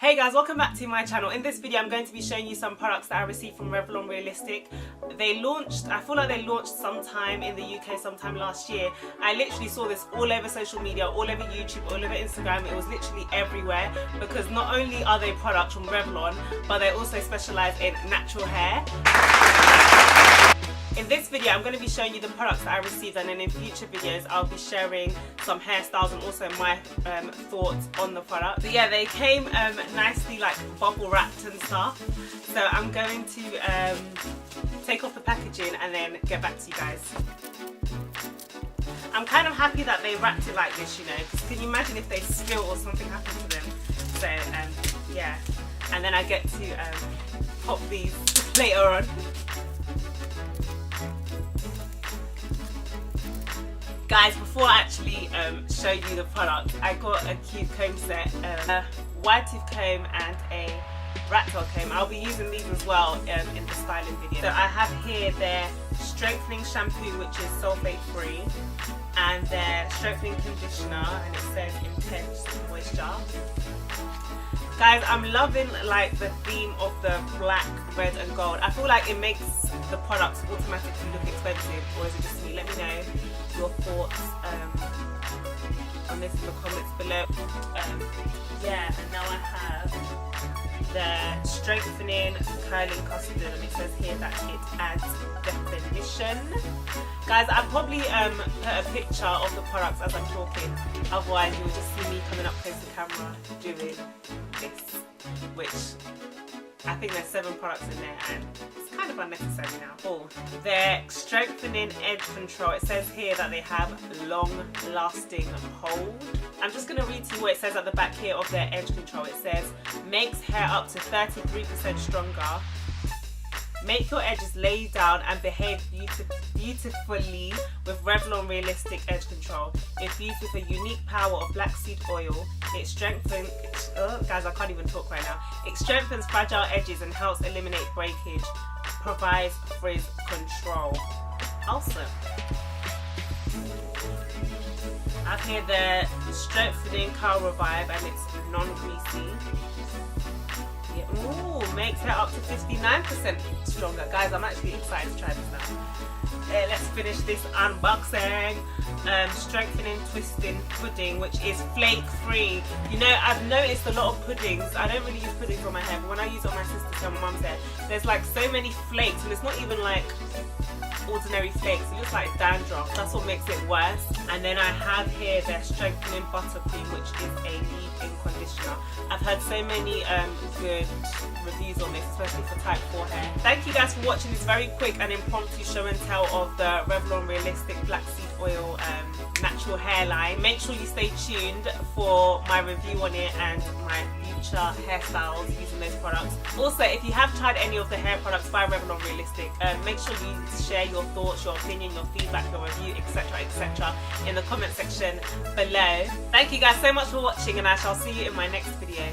Hey guys, welcome back to my channel. In this video I'm going to be showing you some products that I received from Revlon Realistic. They launched, I feel like they launched sometime in the UK sometime last year. I literally saw this all over social media, all over YouTube, all over Instagram. It was literally everywhere because not only are they products from Revlon, but they also specialise in natural hair. In this video I'm going to be showing you the products that I received, and then in future videos I'll be sharing some hairstyles and also my thoughts on the product. But yeah, they came nicely like bubble wrapped and stuff. So I'm going to take off the packaging and then get back to you guys. I'm kind of happy that they wrapped it like this, you know, because can you imagine if they spill or something happened to them? So yeah, and then I get to pop these later on. Guys, before I actually show you the product, I got a cute comb set, a wide tooth comb and a rat tail comb. I'll be using these as well in the styling video. So I have here their strengthening shampoo, which is sulfate free, and their strengthening conditioner, and it says intense moisture. Guys, I'm loving like the theme of the black, red and gold. I feel like it makes the products automatically look expensive, or is it just me? Let me know your thoughts on this in the comments below. Yeah, and now I have the strengthening curling custard, and it says here that it adds definition. Guys, I'll probably put a picture of the products as I'm talking, otherwise you'll just see me coming up close to the camera doing this, which I think there's 7 products in there and it's kind of unnecessary now. Oh, their strengthening edge control. It says here that they have long lasting hold. I'm just going to read to you what it says at the back here of their edge control. It says, makes hair up to 33% stronger. Make your edges lay down and behave beautifully with Revlon Realistic Edge Control. Infused with a unique power of blackseed oil, it strengthens, guys, I can't even talk right now. It strengthens fragile edges and helps eliminate breakage, provides frizz control. Awesome. I have here the strengthening curl revive, and it's non-greasy. Ooh, makes it up to 59% stronger. Guys, I'm actually excited to try this now. Let's finish this unboxing. Strengthening twisting pudding, which is flake free. You know, I've noticed a lot of puddings. I don't really use puddings on my hair, but when I use it on my sister's and my mum's hair, there's like so many flakes, and it's not even like ordinary flakes. It looks like dandruff. That's what makes it worse. And then I have here their strengthening buttercream, which is a leave-in conditioner. I've heard so many good reviews on this, especially for type 4 hair. Thank you guys for watching this very quick and impromptu show and tell of the Revlon Realistic Blackseed Oil natural hairline. Make sure you stay tuned for my review on it and my future hairstyles using those products. Also, if you have tried any of the hair products by Revlon Realistic, make sure you share your thoughts, your opinion, your feedback, your review, etc. in the comment section below. Thank you guys so much for watching, and I shall see you in my next video.